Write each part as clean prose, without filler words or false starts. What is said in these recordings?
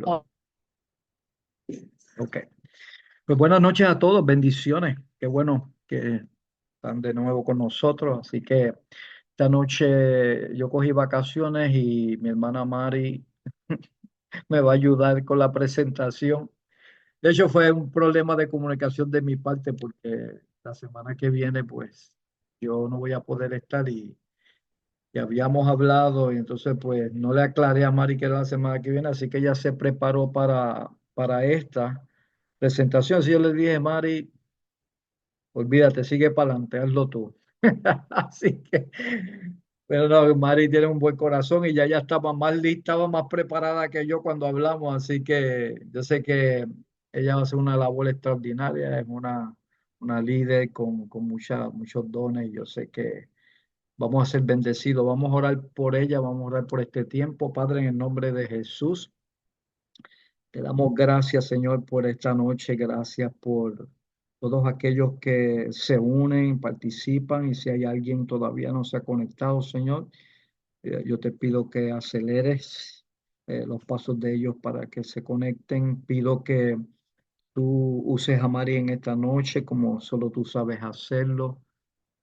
Oh, Ok. Pues buenas noches a todos, bendiciones. Qué bueno que están de nuevo con nosotros. Así que esta noche yo cogí vacaciones y mi hermana Mari me va a ayudar con la presentación. De hecho, fue un problema de comunicación de mi parte porque la semana que viene, pues yo no voy a poder estar y habíamos hablado y entonces pues no le aclaré a Mari que era la semana que viene, así que ella se preparó para esta presentación. Así yo le dije, Mari, olvídate, sigue para adelante, hazlo tú. Así que, pero no, Mari tiene un buen corazón y ya estaba más lista, estaba más preparada que yo cuando hablamos, así que yo sé que ella va a hacer una labor extraordinaria, es una líder con muchos dones y yo sé que vamos a ser bendecidos, vamos a orar por ella, vamos a orar por este tiempo, Padre, en el nombre de Jesús. Te damos gracias, Señor, por esta noche. Gracias por todos aquellos que se unen, participan y si hay alguien todavía no se ha conectado, Señor, yo te pido que aceleres los pasos de ellos para que se conecten. Pido que tú uses a María en esta noche como solo tú sabes hacerlo,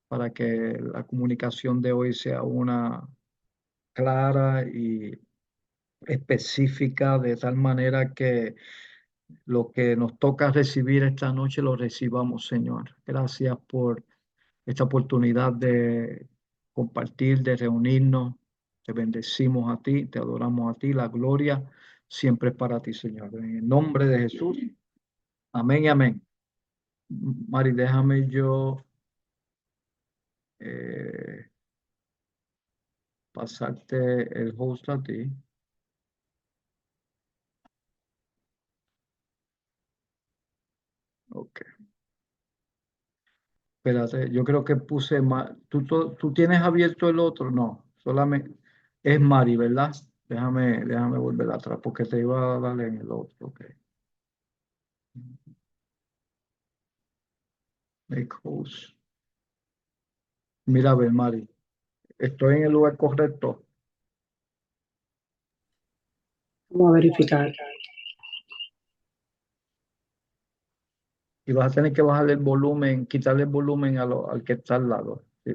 para que la comunicación de hoy sea una clara y específica, de tal manera que lo que nos toca recibir esta noche lo recibamos, Señor. Gracias por esta oportunidad de compartir, de reunirnos. Te bendecimos a ti, te adoramos a ti. La gloria siempre es para ti, Señor. En el nombre de Jesús. Amén y amén. Mari, déjame yo eh, pasarte el host a ti. Ok. Espérate, yo creo que puse ¿Tú tienes abierto el otro? No, solamente es Mari, ¿verdad? Déjame volver atrás porque te iba a dar en el otro. Ok. Make host. Mira, a ver, Mari, estoy en el lugar correcto vamos a verificar. y vas a tener que bajar el volumen, quitarle el volumen al que está al lado. Sí,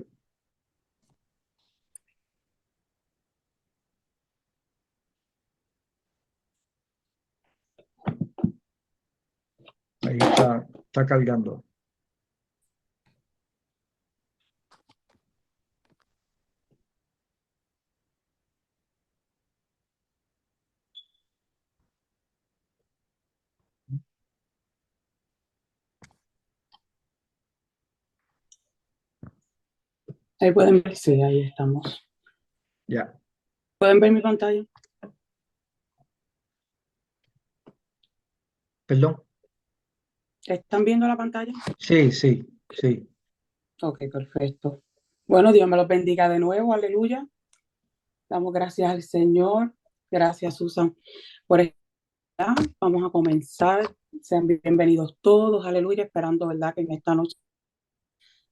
ahí está cargando. Ahí pueden ver, sí, ahí estamos. Ya, ¿Pueden ver mi pantalla? perdón. ¿Están viendo la pantalla? Sí, sí, sí. Ok, perfecto. Bueno, Dios me los bendiga de nuevo, aleluya. Damos gracias al Señor. Gracias, Susan, por estar. Vamos a comenzar. Sean bienvenidos todos, aleluya, esperando, ¿verdad? Que en esta noche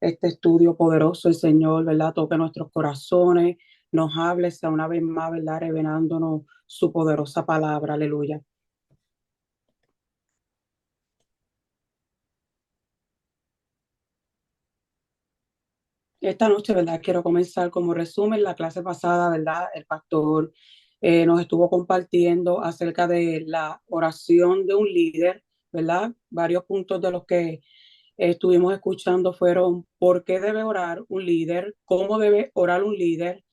este estudio poderoso, el Señor, ¿verdad? Toque nuestros corazones, nos hable, sea una vez más, ¿verdad? Revelándonos su poderosa palabra, aleluya. Esta noche, ¿verdad? Quiero comenzar como resumen. La clase pasada, ¿verdad? El pastor nos estuvo compartiendo acerca de la oración de un líder, ¿verdad? Varios puntos de los que estuvimos escuchando fueron por qué debe orar un líder, cómo debe orar un líder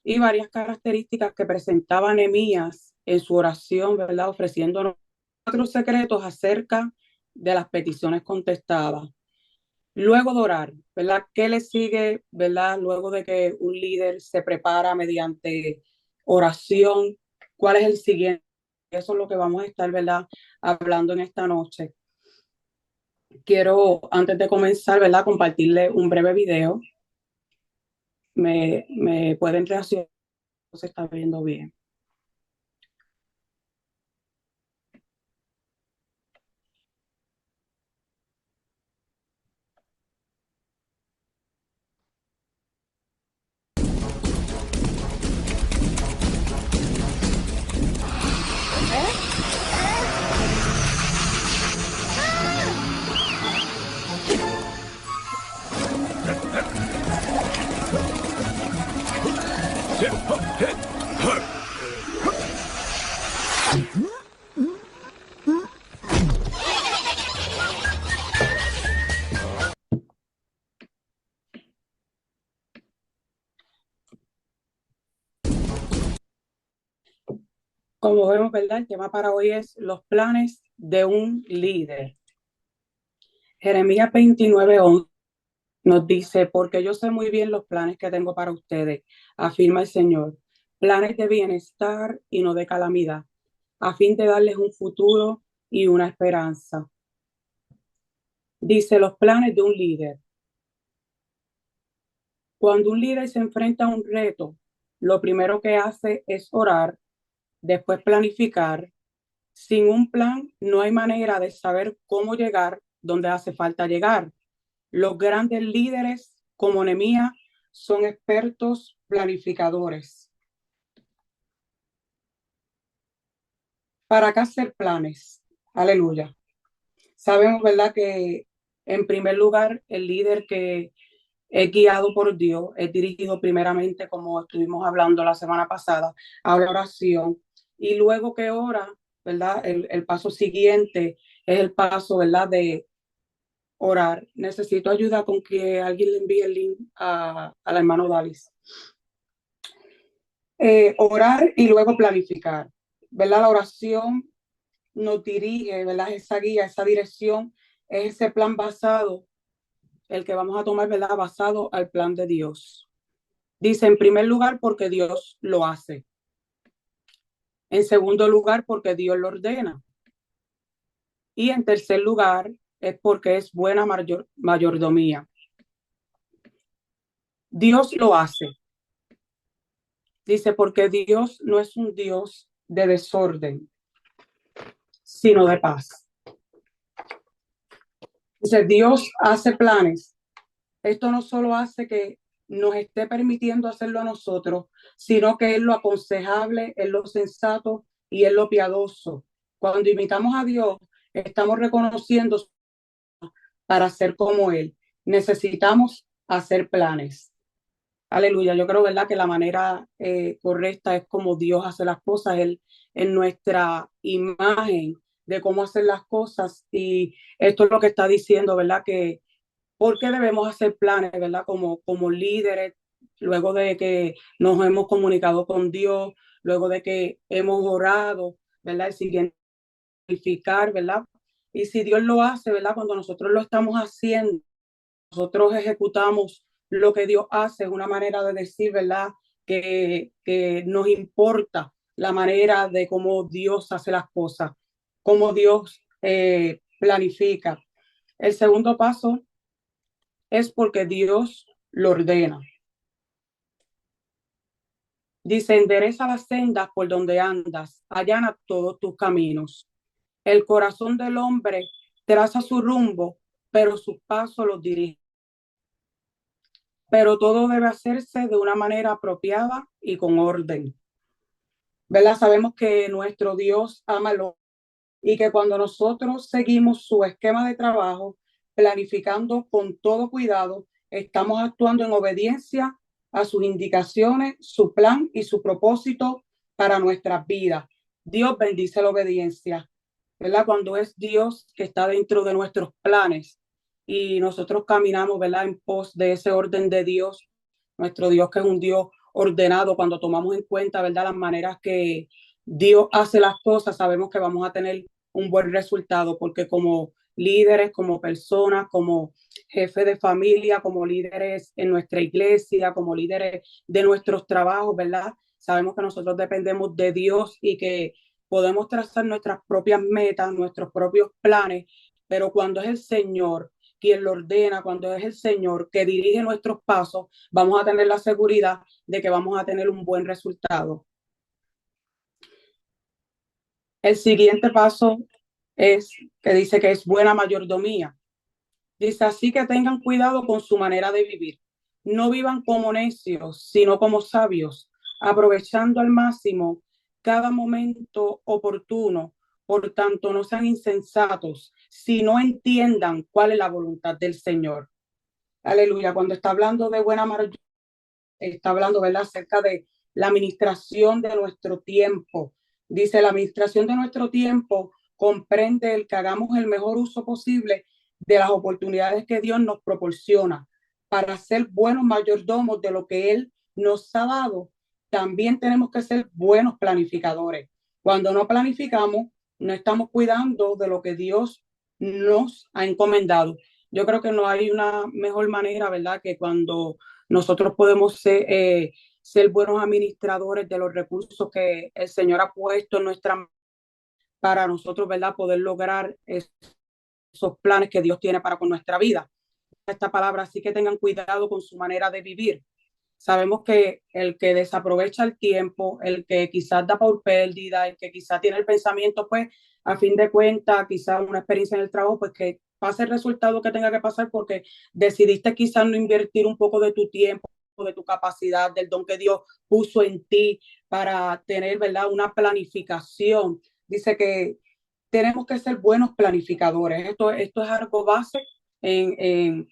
y varias características que presentaba Nehemías en su oración, ¿verdad? Ofreciéndonos cuatro secretos acerca de las peticiones contestadas. Luego de orar, ¿verdad? ¿Qué le sigue, ¿verdad? Luego de que un líder se prepara mediante oración, ¿cuál es el siguiente? Eso es lo que vamos a estar, ¿verdad? Hablando en esta noche. Quiero, antes de comenzar, ¿verdad? Compartirle un breve video. Me pueden reaccionar, se está viendo bien. Como vemos, ¿verdad? El tema para hoy es los planes de un líder. Jeremías 29:11 nos dice, porque yo sé muy bien los planes que tengo para ustedes, afirma el Señor, planes de bienestar y no de calamidad, a fin de darles un futuro y una esperanza. Dice los planes de un líder. Cuando un líder se enfrenta a un reto, lo primero que hace es orar, después planificar. Sin un plan, no hay manera de saber cómo llegar donde hace falta llegar. Los grandes líderes, como Nehemías, son expertos planificadores. ¿Para qué hacer planes? Aleluya. Sabemos, ¿verdad?, que en primer lugar, el líder que es guiado por Dios, es dirigido primeramente, como estuvimos hablando la semana pasada, a la oración. Y luego que ora, ¿verdad? El paso siguiente es el paso, ¿verdad?, de orar. Necesito ayuda con que alguien le envíe el link a la hermana Dalis. Orar y luego planificar, ¿verdad? La oración nos dirige, ¿verdad? Esa guía, esa dirección, es ese plan basado, el que vamos a tomar, ¿verdad? Basado al plan de Dios. Dice, en primer lugar, porque Dios lo hace. En segundo lugar, porque Dios lo ordena. Y en tercer lugar, es porque es buena mayordomía. Dios lo hace. Dice, porque Dios no es un Dios de desorden, sino de paz. Dice, Dios hace planes. Esto no solo hace que nos esté permitiendo hacerlo a nosotros, sino que es lo aconsejable, es lo sensato y es lo piadoso. Cuando imitamos a Dios, estamos reconociendo para ser como Él. Necesitamos hacer planes. Aleluya. Yo creo, ¿verdad?, que la manera correcta es como Dios hace las cosas, Él en nuestra imagen de cómo hacer las cosas. Y esto es lo que está diciendo, ¿verdad?, que ¿por qué debemos hacer planes, verdad? Como líderes, luego de que nos hemos comunicado con Dios, luego de que hemos orado, ¿verdad? El siguiente, verificar, ¿verdad? Y si Dios lo hace, ¿verdad? Cuando nosotros lo estamos haciendo, nosotros ejecutamos lo que Dios hace, es una manera de decir, ¿verdad? Que nos importa la manera de cómo Dios hace las cosas, cómo Dios planifica. El segundo paso es porque Dios lo ordena. Dice, endereza las sendas por donde andas, allana todos tus caminos. El corazón del hombre traza su rumbo, pero sus pasos los dirige. Pero todo debe hacerse de una manera apropiada y con orden. ¿Verdad? Sabemos que nuestro Dios ama lo y que cuando nosotros seguimos su esquema de trabajo, planificando con todo cuidado, estamos actuando en obediencia a sus indicaciones, su plan y su propósito para nuestras vidas. Dios bendice la obediencia, ¿verdad? Cuando es Dios que está dentro de nuestros planes y nosotros caminamos, ¿verdad?, en pos de ese orden de Dios, nuestro Dios que es un Dios ordenado, cuando tomamos en cuenta, ¿verdad?, las maneras que Dios hace las cosas, sabemos que vamos a tener un buen resultado, porque como líderes, como personas, como jefe de familia, como líderes en nuestra iglesia, como líderes de nuestros trabajos, ¿verdad? Sabemos que nosotros dependemos de Dios y que podemos trazar nuestras propias metas, nuestros propios planes, pero cuando es el Señor quien lo ordena, cuando es el Señor que dirige nuestros pasos, vamos a tener la seguridad de que vamos a tener un buen resultado. El siguiente paso es que dice que es buena mayordomía. Dice, así que tengan cuidado con su manera de vivir. No vivan como necios, sino como sabios, aprovechando al máximo cada momento oportuno. Por tanto, no sean insensatos, sino entiendan cuál es la voluntad del Señor. Aleluya. Cuando está hablando de buena mayordomía, está hablando, ¿verdad?, acerca de la administración de nuestro tiempo, Dice, la administración de nuestro tiempo comprende el que hagamos el mejor uso posible de las oportunidades que Dios nos proporciona para ser buenos mayordomos de lo que Él nos ha dado. También tenemos que ser buenos planificadores. Cuando no planificamos, no estamos cuidando de lo que Dios nos ha encomendado. Yo creo que no hay una mejor manera, ¿verdad? Que cuando nosotros podemos ser buenos administradores de los recursos que el Señor ha puesto en nuestra mano para nosotros, ¿verdad? Poder lograr esos planes que Dios tiene para con nuestra vida. Esta palabra, así que tengan cuidado con su manera de vivir. Sabemos que el que desaprovecha el tiempo, el que quizás da por pérdida, el que quizás tiene el pensamiento, pues a fin de cuentas, quizás una experiencia en el trabajo, pues que pase el resultado que tenga que pasar porque decidiste quizás no invertir un poco de tu tiempo, de tu capacidad, del don que Dios puso en ti para tener, ¿verdad? Una planificación. Dice que tenemos que ser buenos planificadores. Esto es algo base en, en,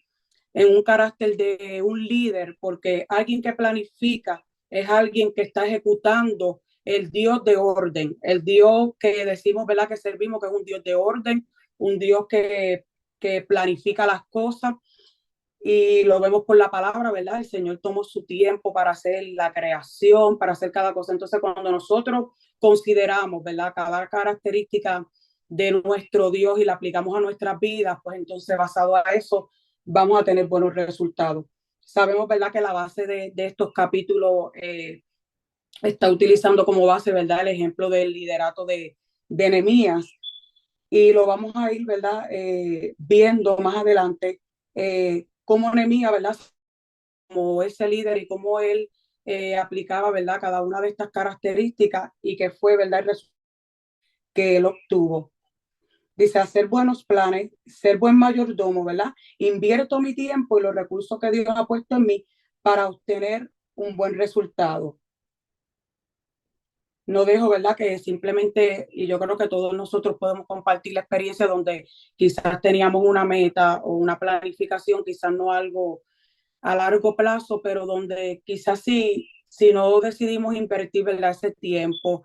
en un carácter de un líder, porque alguien que planifica es alguien que está ejecutando el Dios de orden, el Dios que decimos, ¿verdad? Que servimos, que es un Dios de orden, un Dios que planifica las cosas y lo vemos por la palabra, ¿verdad? El Señor tomó su tiempo para hacer la creación, para hacer cada cosa. Entonces, cuando nosotros consideramos, ¿verdad? Cada característica de nuestro Dios y la aplicamos a nuestras vidas, pues entonces basado a eso vamos a tener buenos resultados. Sabemos, ¿verdad? Que la base de estos capítulos está utilizando como base, ¿verdad? El ejemplo del liderato de Nehemías y lo vamos a ir, ¿verdad? Viendo más adelante cómo Nehemías, ¿verdad? Como ese líder y cómo él aplicaba, ¿verdad? Cada una de estas características y que fue, ¿verdad? El resultado que él obtuvo. Dice, hacer buenos planes, ser buen mayordomo, ¿verdad? Invierto mi tiempo y los recursos que Dios ha puesto en mí para obtener un buen resultado. No dejo, ¿verdad? Que simplemente, y yo creo que todos nosotros podemos compartir la experiencia donde quizás teníamos una meta o una planificación, quizás no algo a largo plazo, pero donde quizás si no decidimos invertir, ¿verdad? Ese tiempo,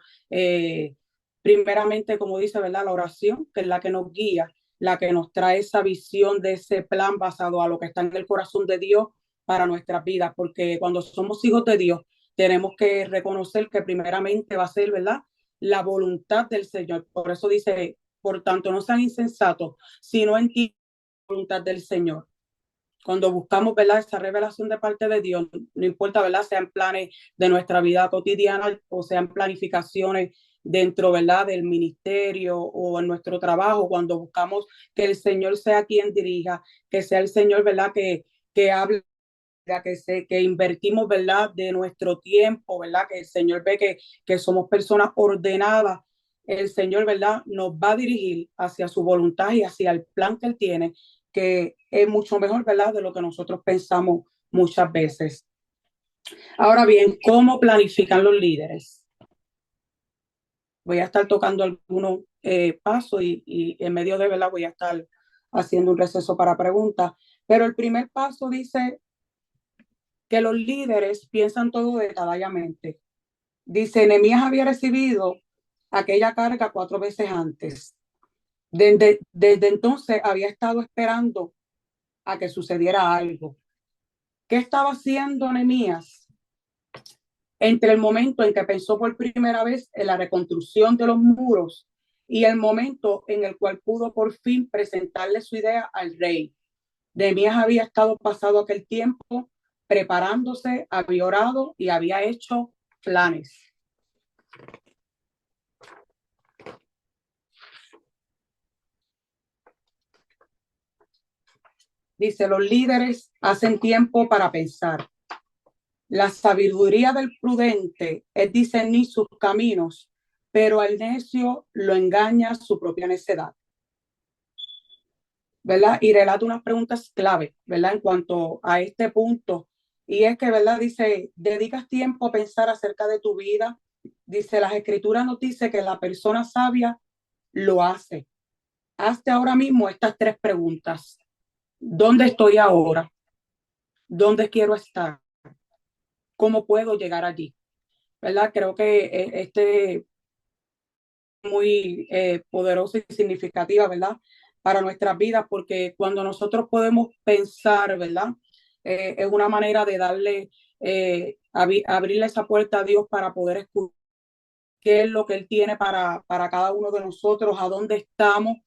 primeramente, como dice, ¿verdad? La oración, que es la que nos guía, la que nos trae esa visión de ese plan basado a lo que está en el corazón de Dios para nuestras vidas, porque cuando somos hijos de Dios, tenemos que reconocer que primeramente va a ser, ¿verdad? La voluntad del Señor. Por eso dice, por tanto, no sean insensatos, sino en ti la voluntad del Señor cuando buscamos, ¿verdad? Esa revelación de parte de Dios, no importa, ¿verdad? Sean planes de nuestra vida cotidiana o sean planificaciones dentro, ¿verdad? Del ministerio o en nuestro trabajo, cuando buscamos que el Señor sea quien dirija, que sea el Señor, ¿verdad? Que hable, que invertimos, ¿verdad? De nuestro tiempo, ¿verdad? Que el Señor ve que somos personas ordenadas. El Señor, ¿verdad? Nos va a dirigir hacia su voluntad y hacia el plan que Él tiene, que es mucho mejor, ¿verdad? De lo que nosotros pensamos muchas veces. Ahora bien, ¿cómo planifican los líderes? Voy a estar tocando algunos pasos y en medio de, ¿verdad? Voy a estar haciendo un receso para preguntas. Pero el primer paso dice que los líderes piensan todo detalladamente. Dice, Nehemías había recibido aquella carga 4 veces antes. Desde entonces había estado esperando a que sucediera algo. ¿Qué estaba haciendo Nehemías entre el momento en que pensó por primera vez en la reconstrucción de los muros y el momento en el cual pudo por fin presentarle su idea al rey? Nehemías había estado pasado aquel tiempo preparándose, había orado y había hecho planes. Dice, los líderes hacen tiempo para pensar. La sabiduría del prudente es discernir sus caminos, pero al necio lo engaña su propia necedad. ¿Verdad? Y relata unas preguntas clave, ¿verdad? En cuanto a este punto. Y es que, ¿verdad? Dice, dedicas tiempo a pensar acerca de tu vida. Dice, las escrituras nos dice que la persona sabia lo hace. Hazte ahora mismo estas 3 preguntas. ¿Dónde estoy ahora? ¿Dónde quiero estar? ¿Cómo puedo llegar allí? ¿Verdad? Creo que muy poderosa y significativa, ¿verdad? Para nuestras vidas, porque cuando nosotros podemos pensar, ¿verdad? Es una manera de darle, abrirle esa puerta a Dios para poder escuchar qué es lo que Él tiene para cada uno de nosotros, a dónde estamos.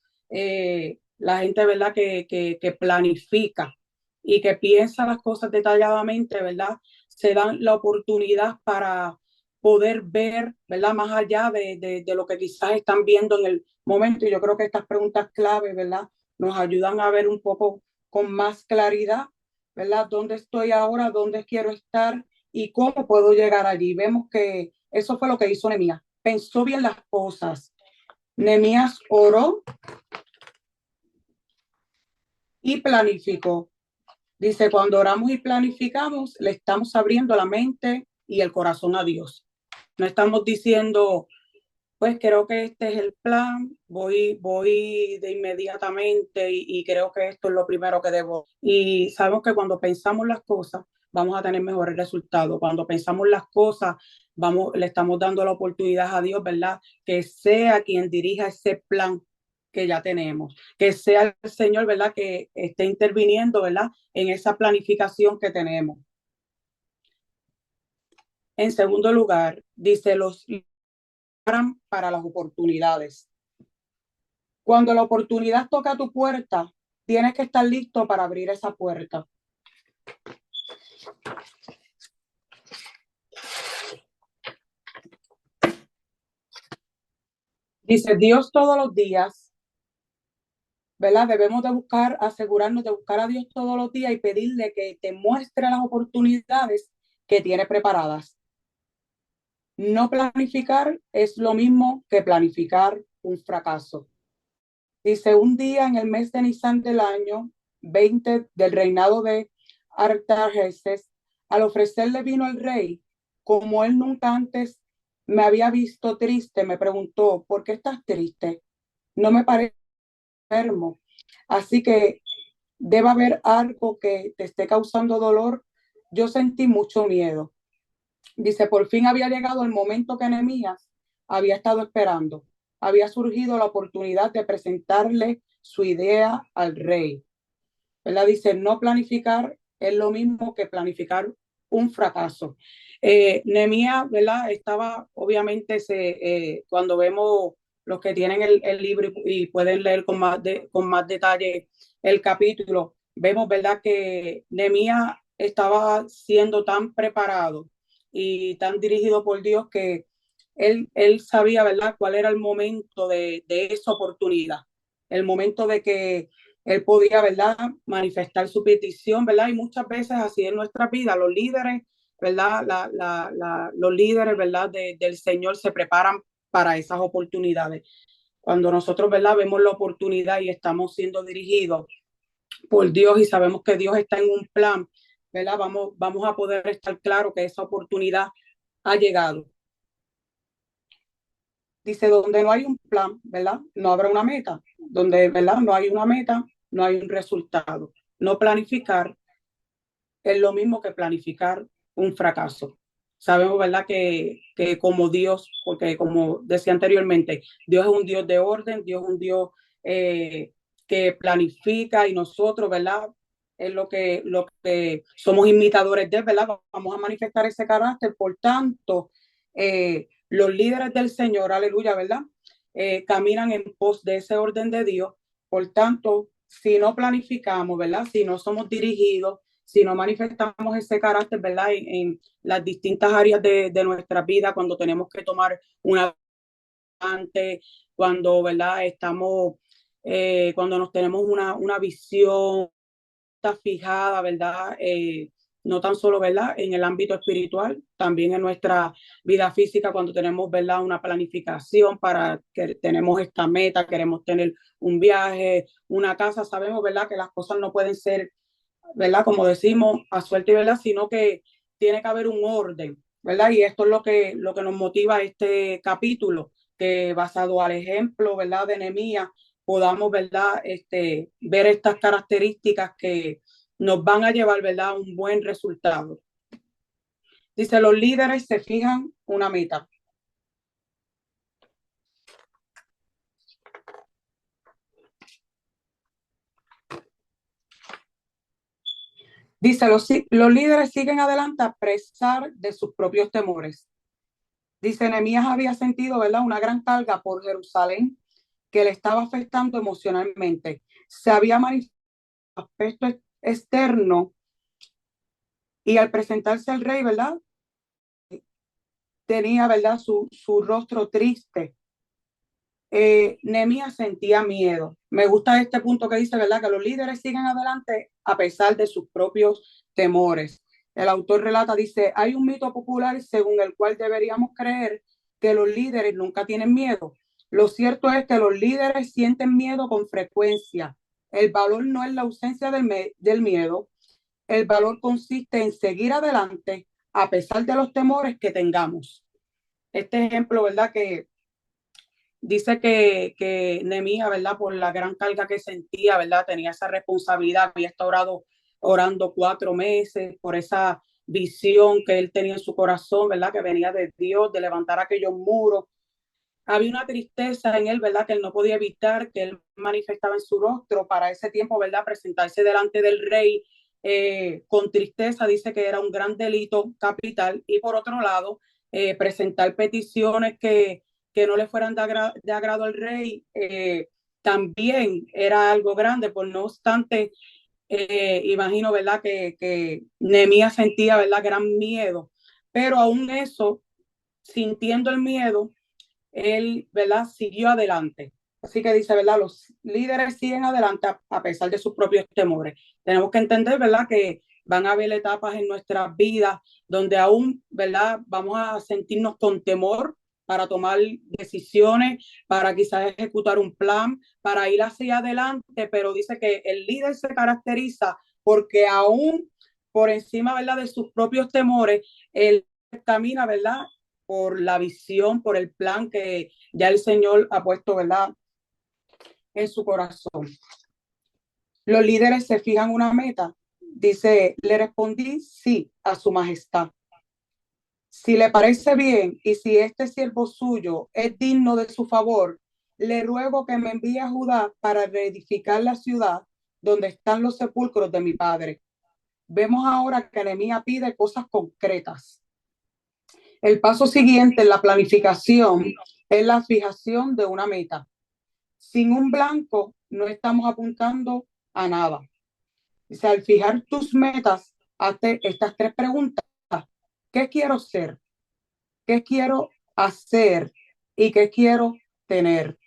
La gente, ¿verdad? Que planifica y que piensa las cosas detalladamente, ¿verdad? Se dan la oportunidad para poder ver, ¿verdad? Más allá de lo que quizás están viendo en el momento. Y yo creo que estas preguntas clave, ¿verdad? Nos ayudan a ver un poco con más claridad, ¿verdad? ¿Dónde estoy ahora? ¿Dónde quiero estar? ¿Y cómo puedo llegar allí? Vemos que eso fue lo que hizo Nehemías. Pensó bien las cosas. Nehemías oró y planificó. Dice, cuando oramos y planificamos, le estamos abriendo la mente y el corazón a Dios. No estamos diciendo, pues creo que este es el plan, voy de inmediatamente y creo que esto es lo primero que debo. Y sabemos que cuando pensamos las cosas, vamos a tener mejores resultados. Cuando pensamos las cosas, le estamos dando la oportunidad a Dios, ¿verdad? Que sea quien dirija ese plan que ya tenemos, que sea el Señor, ¿verdad? Que esté interviniendo, ¿verdad? En esa planificación que tenemos. En segundo lugar, dice, los para las oportunidades. Cuando la oportunidad toca tu puerta, tienes que estar listo para abrir esa puerta. Dice Dios todos los días, ¿verdad? Debemos de buscar, asegurarnos de buscar a Dios todos los días y pedirle que te muestre las oportunidades que tiene preparadas. No planificar es lo mismo que planificar un fracaso. Dice, un día en el mes de Nisan del año 20 del reinado de Artajerjes, al ofrecerle vino al rey, como él nunca antes me había visto triste, me preguntó, ¿por qué estás triste? No me parece enfermo. Así que debe haber algo que te esté causando dolor. Yo sentí mucho miedo. Dice, por fin había llegado el momento que Nehemías había estado esperando. Había surgido la oportunidad de presentarle su idea al rey. ¿Verdad? Dice, no planificar es lo mismo que planificar un fracaso. Nehemías, ¿verdad? Estaba, obviamente, cuando vemos los que tienen el libro y pueden leer con más detalle el capítulo, vemos, ¿verdad? Que Nehemías estaba siendo tan preparado y tan dirigido por Dios que él sabía, ¿verdad?, cuál era el momento de esa oportunidad, el momento de que él podía, ¿verdad?, manifestar su petición, ¿verdad? Y muchas veces así en nuestra vida, los líderes, ¿verdad? Los líderes, ¿verdad?, del Señor se preparan para esas oportunidades. Cuando nosotros, ¿verdad?, vemos la oportunidad y estamos siendo dirigidos por Dios y sabemos que Dios está en un plan, ¿verdad? Vamos a poder estar claro que esa oportunidad ha llegado. Dice, donde no hay un plan, ¿verdad? No habrá una meta. Donde, ¿verdad? No hay una meta, no hay un resultado. No planificar es lo mismo que planificar un fracaso. Sabemos, ¿verdad? Que como Dios, porque como decía anteriormente, Dios es un Dios de orden, Dios es un Dios que planifica y nosotros, ¿verdad? Es lo que somos imitadores de, ¿verdad? Vamos a manifestar ese carácter. Por tanto, los líderes del Señor, aleluya, ¿verdad? Caminan en pos de ese orden de Dios. Por tanto, si no planificamos, ¿verdad? Si no somos dirigidos, si no manifestamos ese carácter, ¿verdad? En las distintas áreas de nuestra vida, cuando tenemos que tomar una cuando, ¿verdad? Cuando nos tenemos una visión fijada, ¿verdad? No tan solo, ¿verdad? En el ámbito espiritual, también en nuestra vida física, cuando tenemos, ¿verdad? Una planificación para que tenemos esta meta, queremos tener un viaje, una casa, sabemos, ¿verdad? Que las cosas no pueden ser, ¿verdad? Como decimos, a suerte y verdad, sino que tiene que haber un orden, ¿verdad? Y esto es lo que nos motiva este capítulo, que basado al ejemplo, ¿verdad? De Nehemías, podamos, ¿verdad? Ver estas características que nos van a llevar, ¿verdad? A un buen resultado. Dice, los líderes se fijan una meta. Dice, los líderes siguen adelante a pesar de sus propios temores. Dice, Nehemías había sentido, ¿verdad?, una gran carga por Jerusalén que le estaba afectando emocionalmente. Se había manifestado aspecto externo y al presentarse al rey, ¿verdad?, tenía, ¿verdad?, su rostro triste. Nehemías sentía miedo. Me gusta este punto que dice, ¿verdad?, que los líderes siguen adelante a pesar de sus propios temores. El autor relata, dice, hay un mito popular según el cual deberíamos creer que los líderes nunca tienen miedo. Lo cierto es que los líderes sienten miedo con frecuencia. El valor no es la ausencia del miedo. El valor consiste en seguir adelante a pesar de los temores que tengamos. Este ejemplo, ¿verdad?, que dice que Nehemías, ¿verdad?, por la gran carga que sentía, ¿verdad?, tenía esa responsabilidad, había estado orando 4 meses por esa visión que él tenía en su corazón, ¿verdad?, que venía de Dios, de levantar aquellos muros. Había una tristeza en él, ¿verdad?, que él no podía evitar, que él manifestaba en su rostro para ese tiempo, ¿verdad?, presentarse delante del rey con tristeza, dice que era un gran delito capital, y por otro lado, presentar peticiones que no le fueran de agrado al rey, también era algo grande. Por no obstante, imagino, ¿verdad?, que Nehemías sentía, ¿verdad?, gran miedo, pero aún eso, sintiendo el miedo, él, ¿verdad?, siguió adelante. Así que dice, ¿verdad?, los líderes siguen adelante a pesar de sus propios temores. Tenemos que entender, ¿verdad?, que van a haber etapas en nuestras vidas donde aún, ¿verdad?, vamos a sentirnos con temor para tomar decisiones, para quizás ejecutar un plan, para ir hacia adelante, pero dice que el líder se caracteriza porque aún por encima, ¿verdad?, de sus propios temores, él camina, ¿verdad?, por la visión, por el plan que ya el Señor ha puesto, ¿verdad?, en su corazón. Los líderes se fijan una meta. Dice, le respondí sí a su majestad. Si le parece bien y si este siervo suyo es digno de su favor, le ruego que me envíe a Judá para reedificar la ciudad donde están los sepulcros de mi padre. Vemos ahora que Nehemías pide cosas concretas. El paso siguiente en la planificación es la fijación de una meta. Sin un blanco no estamos apuntando a nada. O sea, al fijar tus metas, hazte estas 3 preguntas. ¿Qué quiero ser? ¿Qué quiero hacer? ¿Y qué quiero tener?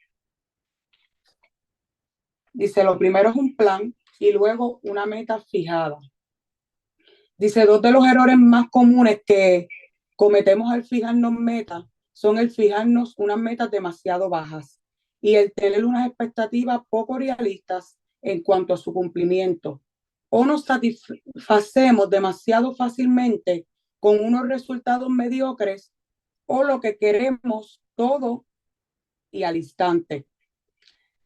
Dice, lo primero es un plan y luego una meta fijada. Dice, 2 de los errores más comunes que cometemos al fijarnos metas son el fijarnos unas metas demasiado bajas y el tener unas expectativas poco realistas en cuanto a su cumplimiento. O nos satisfacemos demasiado fácilmente con unos resultados mediocres o lo que queremos todo y al instante.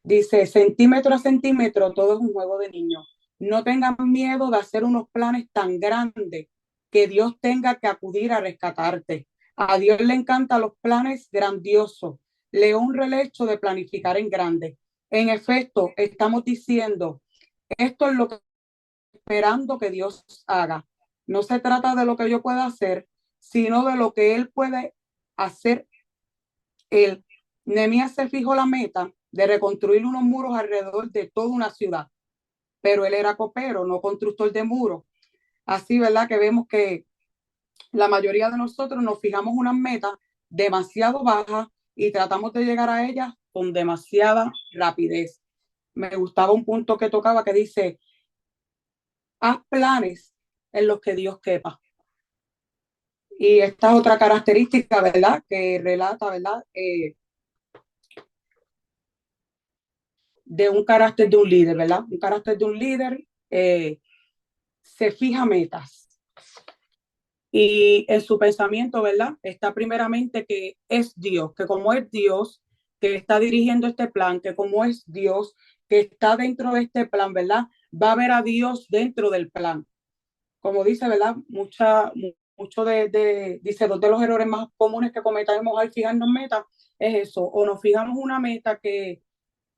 Dice, centímetro a centímetro, todo es un juego de niños. No tengan miedo de hacer unos planes tan grandes que Dios tenga que acudir a rescatarte. A Dios le encantan los planes grandiosos. Le honra el hecho de planificar en grande. En efecto, estamos diciendo, esto es lo que esperando que Dios haga. No se trata de lo que yo pueda hacer, sino de lo que Él puede hacer él. Nehemías se fijó la meta de reconstruir unos muros alrededor de toda una ciudad, pero él era copero, no constructor de muros. Así, ¿verdad?, que vemos que la mayoría de nosotros nos fijamos unas metas demasiado bajas y tratamos de llegar a ellas con demasiada rapidez. Me gustaba un punto que tocaba que dice, haz planes en los que Dios quepa. Y esta es otra característica, ¿verdad?, que relata, ¿verdad?, de un carácter de un líder, ¿verdad? Un carácter de un líder se fija metas y en su pensamiento, ¿verdad?, está primeramente que es Dios, que como es Dios que está dirigiendo este plan, que como es Dios que está dentro de este plan, ¿verdad?, va a ver a Dios dentro del plan. Como dice, ¿verdad?, mucho dice, 2 de los errores más comunes que cometemos al fijarnos metas es eso, o nos fijamos una meta que,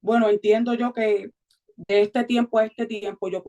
bueno, entiendo yo que de este tiempo a este tiempo yo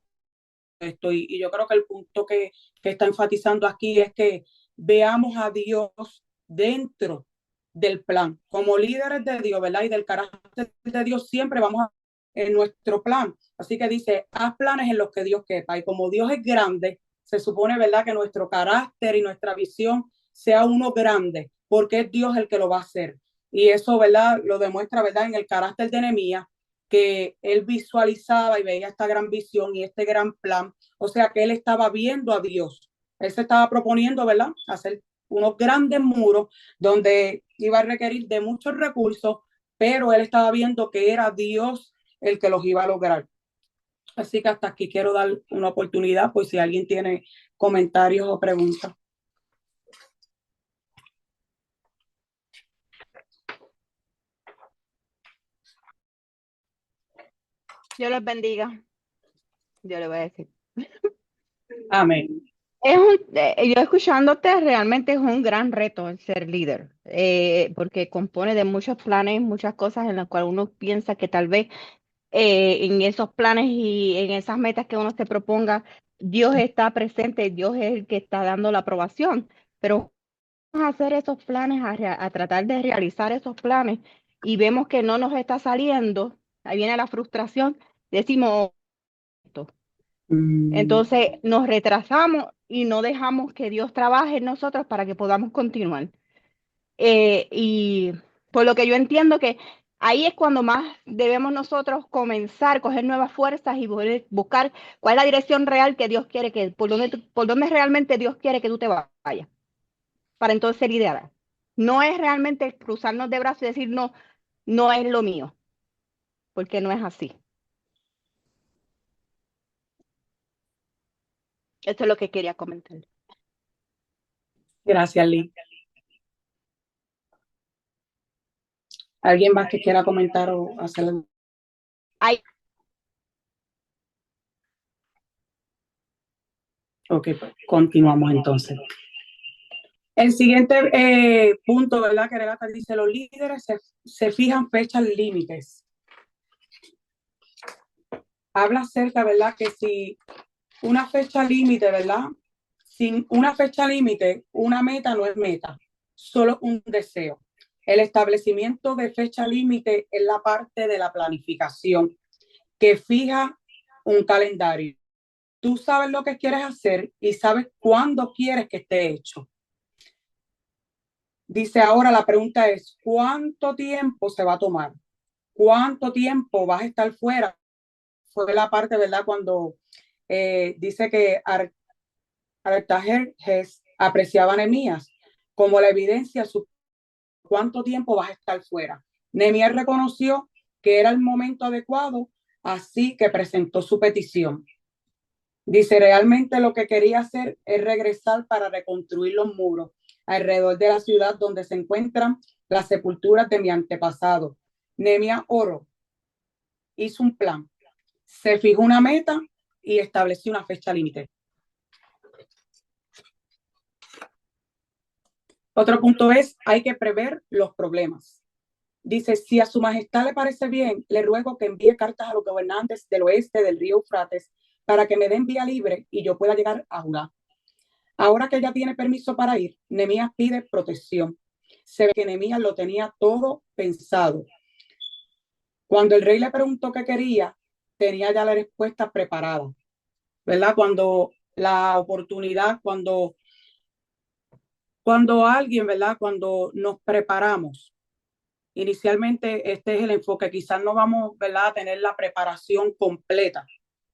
esto. Y yo creo que el punto que está enfatizando aquí es que veamos a Dios dentro del plan. Como líderes de Dios, ¿verdad? Y del carácter de Dios, siempre vamos a en nuestro plan. Así que dice, haz planes en los que Dios quepa. Y como Dios es grande, se supone, ¿verdad?, que nuestro carácter y nuestra visión sea uno grande, porque es Dios el que lo va a hacer. Y eso, ¿verdad?, lo demuestra, ¿verdad?, en el carácter de Nehemías, que él visualizaba y veía esta gran visión y este gran plan. O sea, que él estaba viendo a Dios. Él se estaba proponiendo, ¿verdad?, hacer unos grandes muros donde iba a requerir de muchos recursos, pero él estaba viendo que era Dios el que los iba a lograr. Así que hasta aquí quiero dar una oportunidad, pues si alguien tiene comentarios o preguntas. Dios los bendiga. Yo le voy a decir. Amén. Yo escuchándote, realmente es un gran reto el ser líder, porque compone de muchos planes, muchas cosas en las cuales uno piensa que tal vez en esos planes y en esas metas que uno se proponga, Dios está presente, Dios es el que está dando la aprobación, pero vamos a hacer esos planes, a tratar de realizar esos planes y vemos que no nos está saliendo, ahí viene la frustración, decimos esto. Entonces nos retrasamos y no dejamos que Dios trabaje en nosotros para que podamos continuar. Y por lo que yo entiendo que ahí es cuando más debemos nosotros comenzar, coger nuevas fuerzas y buscar cuál es la dirección real que Dios quiere, por dónde realmente Dios quiere que tú te vayas, para entonces liderar. No es realmente cruzarnos de brazos y decir, no, no es lo mío, porque no es así. Esto es lo que quería comentar. Gracias, Lee. ¿Alguien más que quiera comentar o hacer? Ay. Ok, pues continuamos entonces. El siguiente punto, ¿verdad?, que Renata dice, los líderes se fijan fechas límites. Habla acerca, ¿verdad?, que si una fecha límite, ¿verdad? Sin una fecha límite, una meta no es meta, solo un deseo. El establecimiento de fecha límite es la parte de la planificación que fija un calendario. Tú sabes lo que quieres hacer y sabes cuándo quieres que esté hecho. Dice ahora, la pregunta es, ¿cuánto tiempo se va a tomar? ¿Cuánto tiempo vas a estar fuera? Fue la parte, ¿verdad?, cuando dice que Artajerjes apreciaba a Nehemías como la evidencia de cuánto tiempo vas a estar fuera. Nehemías reconoció que era el momento adecuado, así que presentó su petición. Dice, realmente lo que quería hacer es regresar para reconstruir los muros alrededor de la ciudad donde se encuentran las sepulturas de mi antepasado. Nehemías oró, hizo un plan, se fijó una meta y estableció una fecha límite. Otro punto es, hay que prever los problemas. Dice, si a su majestad le parece bien, le ruego que envíe cartas a los gobernantes del oeste del río Eufrates para que me den vía libre y yo pueda llegar a Judá. Ahora que ella tiene permiso para ir, Nehemías pide protección. Se ve que Nehemías lo tenía todo pensado. Cuando el rey le preguntó qué quería, tenía ya la respuesta preparada, ¿verdad? Cuando la oportunidad, cuando alguien, ¿verdad? Cuando nos preparamos, inicialmente este es el enfoque, quizás no vamos, ¿verdad?, a tener la preparación completa,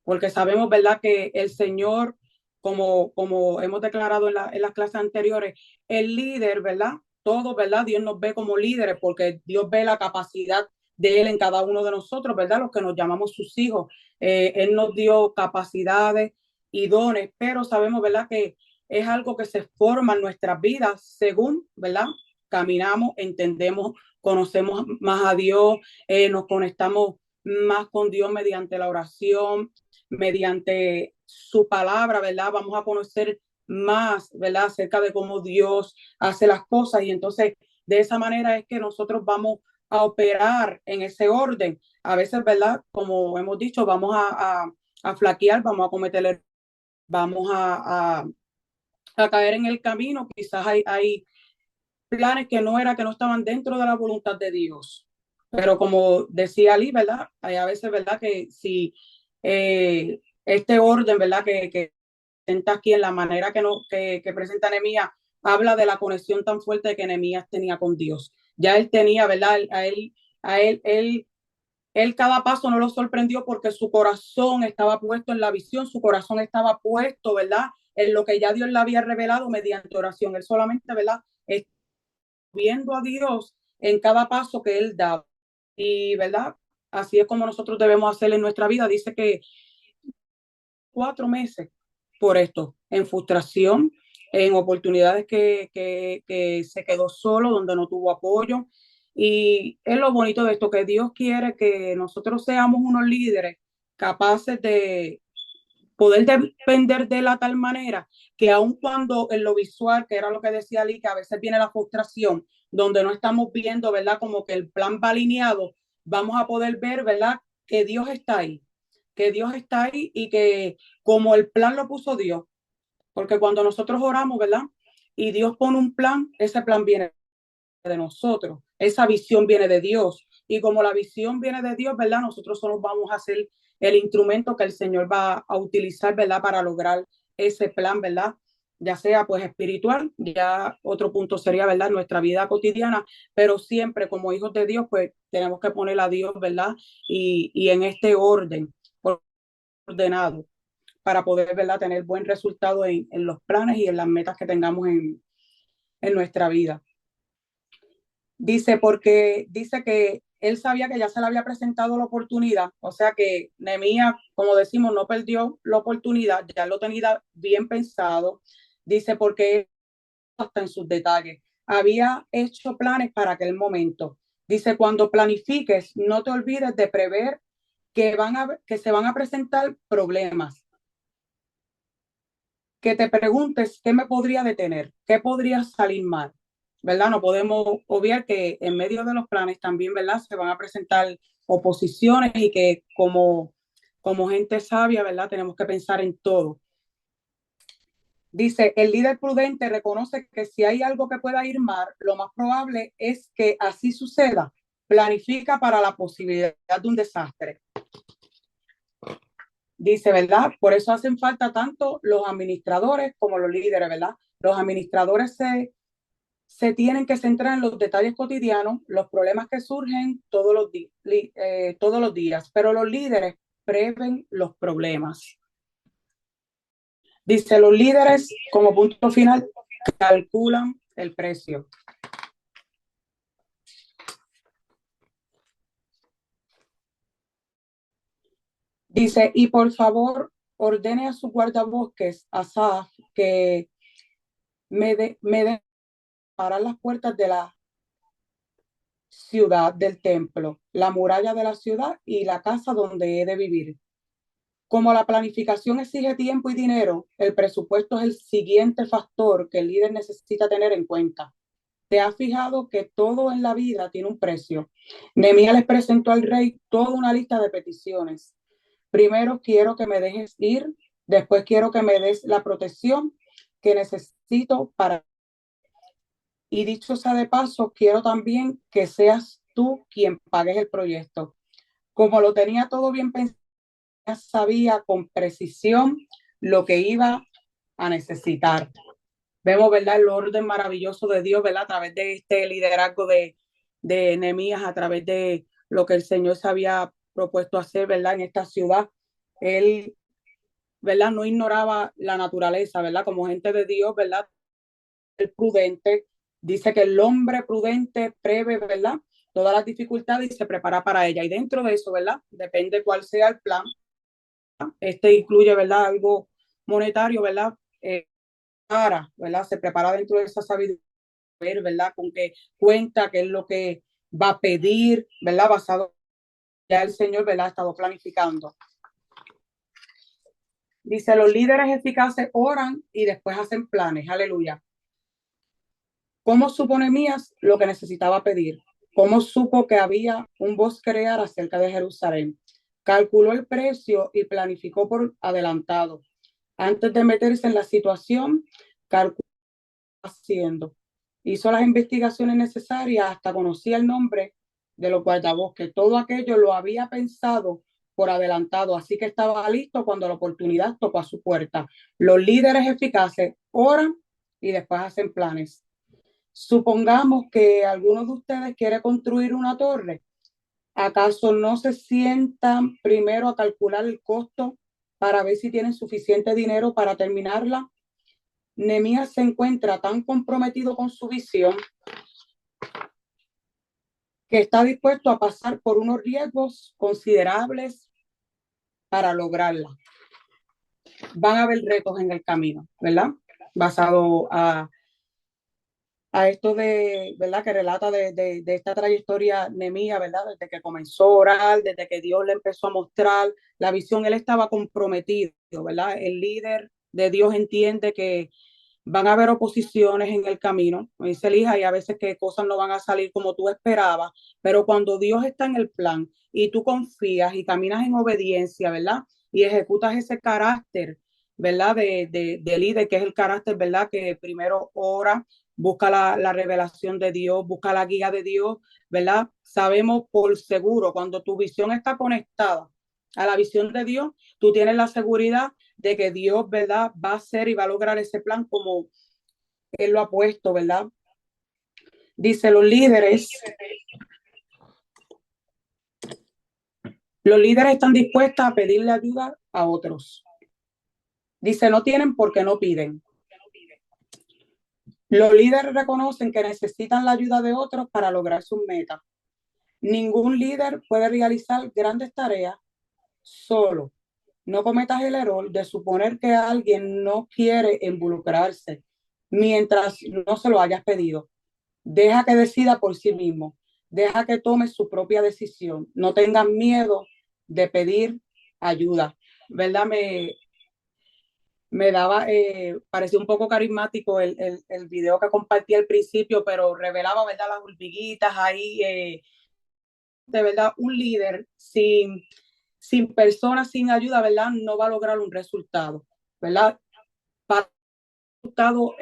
porque sabemos, ¿verdad?, que el Señor, como hemos declarado en las clases anteriores, el líder, ¿verdad? Todo, ¿verdad? Dios nos ve como líderes porque Dios ve la capacidad de Él en cada uno de nosotros, ¿verdad? Los que nos llamamos sus hijos. Él nos dio capacidades y dones, pero sabemos, ¿verdad?, que es algo que se forma en nuestras vidas según, ¿verdad?, caminamos, entendemos, conocemos más a Dios, nos conectamos más con Dios mediante la oración, mediante su palabra, ¿verdad? Vamos a conocer más, ¿verdad?, acerca de cómo Dios hace las cosas y entonces de esa manera es que nosotros vamos a operar en ese orden. A veces, ¿verdad?, como hemos dicho, vamos a flaquear, vamos a cometer vamos a caer en el camino. Quizás hay planes que no estaban dentro de la voluntad de Dios. Pero como decía Ali, ¿verdad? Hay a veces, ¿verdad? Que si este orden, ¿verdad? Que presenta aquí en la manera que presenta Nehemías, habla de la conexión tan fuerte que Nehemías tenía con Dios. Ya él tenía, ¿verdad? Él cada paso no lo sorprendió porque su corazón estaba puesto en la visión, su corazón estaba puesto, ¿verdad? En lo que ya Dios le había revelado mediante oración. Él solamente, ¿verdad? Viendo a Dios en cada paso que él da. Y, ¿verdad? Así es como nosotros debemos hacer en nuestra vida. Dice que 4 meses por esto, en frustración, en oportunidades que se quedó solo, donde no tuvo apoyo. Y es lo bonito de esto, que Dios quiere que nosotros seamos unos líderes capaces de poder depender de la tal manera que aun cuando en lo visual, que era lo que decía Ali, que a veces viene la frustración, donde no estamos viendo, ¿verdad? Como que el plan va alineado, vamos a poder ver, ¿verdad? Que Dios está ahí, que Dios está ahí y que como el plan lo puso Dios, porque cuando nosotros oramos, ¿verdad? Y Dios pone un plan, ese plan viene de nosotros, esa visión viene de Dios. Y como la visión viene de Dios, ¿verdad? Nosotros solo vamos a ser el instrumento que el Señor va a utilizar, ¿verdad? Para lograr ese plan, ¿verdad? Ya sea pues espiritual, ya otro punto sería, ¿verdad? Nuestra vida cotidiana, pero siempre como hijos de Dios, pues tenemos que poner a Dios, ¿verdad? Y en este orden, ordenado, para poder, ¿verdad? Tener buen resultado en los planes y en las metas que tengamos en nuestra vida. Dice, porque dice que él sabía que ya se le había presentado la oportunidad, o sea que Nehemías, como decimos, no perdió la oportunidad, ya lo tenía bien pensado. Dice, porque hasta en sus detalles había hecho planes para aquel momento. Dice, cuando planifiques, no te olvides de prever que se van a presentar problemas, que te preguntes qué me podría detener, qué podría salir mal, ¿verdad? No podemos obviar que en medio de los planes también, ¿verdad? Se van a presentar oposiciones y que como gente sabia, ¿verdad? Tenemos que pensar en todo. Dice, el líder prudente reconoce que si hay algo que pueda ir mal, lo más probable es que así suceda. Planifica para la posibilidad de un desastre. Dice, ¿verdad? Por eso hacen falta tanto los administradores como los líderes, ¿verdad? Los administradores se tienen que centrar en los detalles cotidianos, los problemas que surgen todos los días, pero los líderes prevén los problemas. Dice, los líderes, como punto final, calculan el precio. Dice, y por favor, ordene a sus guardabosques, Asaf, que me dé para las puertas de la ciudad del templo, la muralla de la ciudad y la casa donde he de vivir. Como la planificación exige tiempo y dinero, el presupuesto es el siguiente factor que el líder necesita tener en cuenta. ¿Te has fijado que todo en la vida tiene un precio? Nehemías les presentó al rey toda una lista de peticiones. Primero quiero que me dejes ir, después quiero que me des la protección que necesito para... Y dicho sea de paso, quiero también que seas tú quien pagues el proyecto. Como lo tenía todo bien pensado, sabía con precisión lo que iba a necesitar. Vemos, ¿verdad? El orden maravilloso de Dios, ¿verdad? A través de este liderazgo de Nehemías, a través de lo que el Señor se había propuesto hacer, ¿verdad? En esta ciudad. Él, ¿verdad? No ignoraba la naturaleza, ¿verdad? Como gente de Dios, ¿verdad? El prudente, dice que el hombre prudente prevé, ¿verdad? Todas las dificultades y se prepara para ella. Y dentro de eso, ¿verdad? Depende cuál sea el plan. Este incluye, ¿verdad? Algo monetario, ¿verdad? ¿Verdad? Se prepara dentro de esa sabiduría, ¿verdad? Con que cuenta qué es lo que va a pedir, ¿verdad? Basado ya el Señor, ¿verdad? Ha estado planificando. Dice, los líderes eficaces oran y después hacen planes. Aleluya. ¿Cómo supo Nehemías lo que necesitaba pedir? ¿Cómo supo que había un bosque real acerca de Jerusalén? Calculó el precio y planificó por adelantado. Antes de meterse en la situación, calculó haciendo. Hizo las investigaciones necesarias, hasta conocía el nombre de los guardabosques. Todo aquello lo había pensado por adelantado, así que estaba listo cuando la oportunidad tocó a su puerta. Los líderes eficaces oran y después hacen planes. Supongamos que alguno de ustedes quiere construir una torre. ¿Acaso no se sientan primero a calcular el costo para ver si tienen suficiente dinero para terminarla? Nehemías se encuentra tan comprometido con su visión que está dispuesto a pasar por unos riesgos considerables para lograrla. Van a haber retos en el camino, ¿verdad? Basado a esto de, ¿verdad? Que relata de esta trayectoria Nehemías, ¿verdad? Desde que comenzó a orar, desde que Dios le empezó a mostrar la visión, él estaba comprometido, ¿verdad? El líder de Dios entiende que van a haber oposiciones en el camino, como dice Elija, y a veces que cosas no van a salir como tú esperabas, pero cuando Dios está en el plan y tú confías y caminas en obediencia, ¿verdad? Y ejecutas ese carácter, ¿verdad? De líder, que es el carácter, ¿verdad? Que primero ora, busca la revelación de Dios, busca la guía de Dios, ¿verdad? Sabemos por seguro, cuando tu visión está conectada a la visión de Dios, tú tienes la seguridad de que Dios, ¿verdad? Va a hacer y va a lograr ese plan como Él lo ha puesto, ¿verdad? Dice, los líderes están dispuestos a pedirle ayuda a otros. Dice, no tienen porque no piden. Los líderes reconocen que necesitan la ayuda de otros para lograr sus metas. Ningún líder puede realizar grandes tareas solo. No cometas el error de suponer que alguien no quiere involucrarse mientras no se lo hayas pedido. Deja que decida por sí mismo. Deja que tome su propia decisión. No tengas miedo de pedir ayuda. ¿Verdad? Me daba, parecía un poco carismático el video que compartí al principio, pero revelaba, ¿verdad? Las hormiguitas ahí, de verdad, un líder sin personas, sin ayuda, ¿verdad? No va a lograr un resultado, ¿verdad? Para resultado,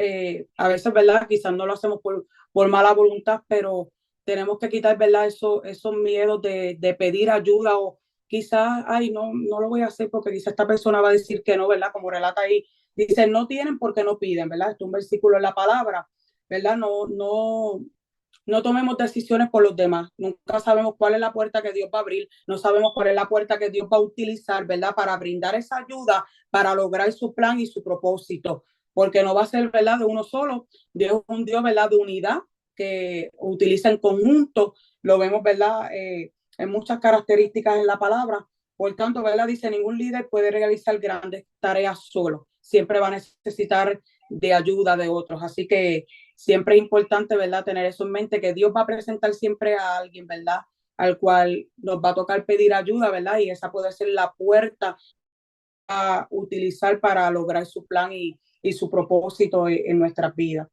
a veces, ¿verdad? Quizás no lo hacemos por mala voluntad, pero tenemos que quitar, ¿verdad? Esos miedos de pedir ayuda o quizás, ay, no lo voy a hacer porque quizás esta persona va a decir que no, ¿verdad? Como relata ahí, dice, no tienen porque no piden, ¿verdad? Esto es un versículo en la palabra, ¿verdad? No tomemos decisiones por los demás. Nunca sabemos cuál es la puerta que Dios va a abrir. No sabemos cuál es la puerta que Dios va a utilizar, ¿verdad? Para brindar esa ayuda, para lograr su plan y su propósito. Porque no va a ser, ¿verdad? De uno solo. Dios es un Dios, ¿verdad? De unidad que utiliza en conjunto. Lo vemos, ¿verdad? En muchas características en la palabra. Por tanto, ¿verdad? Dice, ningún líder puede realizar grandes tareas solo. Siempre va a necesitar de ayuda de otros. Así que siempre es importante, ¿verdad? Tener eso en mente, que Dios va a presentar siempre a alguien, ¿verdad? Al cual nos va a tocar pedir ayuda, ¿verdad? Y esa puede ser la puerta a utilizar para lograr su plan y su propósito en nuestras vidas.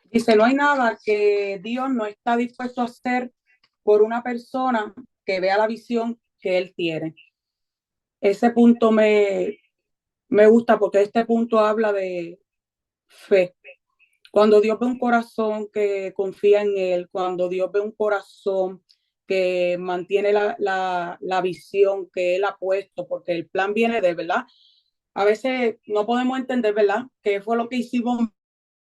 Dice, no hay nada que Dios no está dispuesto a hacer por una persona que vea la visión que Él tiene. Ese punto me gusta porque este punto habla de fe. Cuando Dios ve un corazón que confía en Él, cuando Dios ve un corazón que mantiene la visión que Él ha puesto, porque el plan viene de, ¿verdad? A veces no podemos entender, ¿verdad? Qué fue lo que hicimos,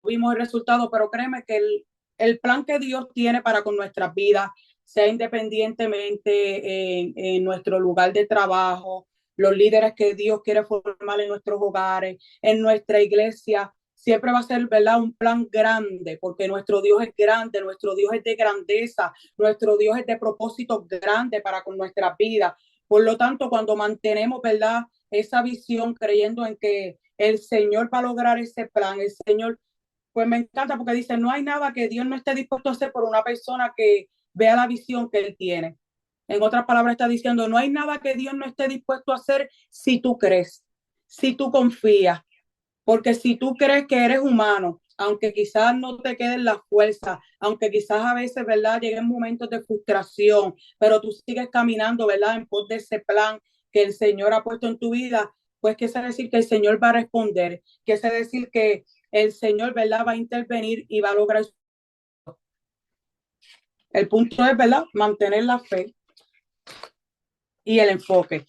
vimos el resultado, pero créeme que el plan que Dios tiene para con nuestras vidas, sea independientemente en nuestro lugar de trabajo, los líderes que Dios quiere formar en nuestros hogares, en nuestra iglesia, siempre va a ser, ¿verdad? Un plan grande, porque nuestro Dios es grande, nuestro Dios es de grandeza, nuestro Dios es de propósito grande para con nuestras vidas. Por lo tanto, cuando mantenemos, ¿verdad? Esa visión creyendo en que el Señor va a lograr ese plan, el Señor, pues me encanta porque dice, no hay nada que Dios no esté dispuesto a hacer por una persona que vea la visión que Él tiene. En otras palabras está diciendo, no hay nada que Dios no esté dispuesto a hacer si tú crees, si tú confías, porque si tú crees que eres humano, aunque quizás no te queden las fuerzas, aunque quizás a veces, ¿verdad?, lleguen momentos de frustración, pero tú sigues caminando, ¿verdad?, en pos de ese plan que el Señor ha puesto en tu vida, pues quiere decir que el Señor va a responder, quiere decir que el Señor, ¿verdad?, va a intervenir y va a lograr. El punto es, ¿verdad?, mantener la fe y el enfoque.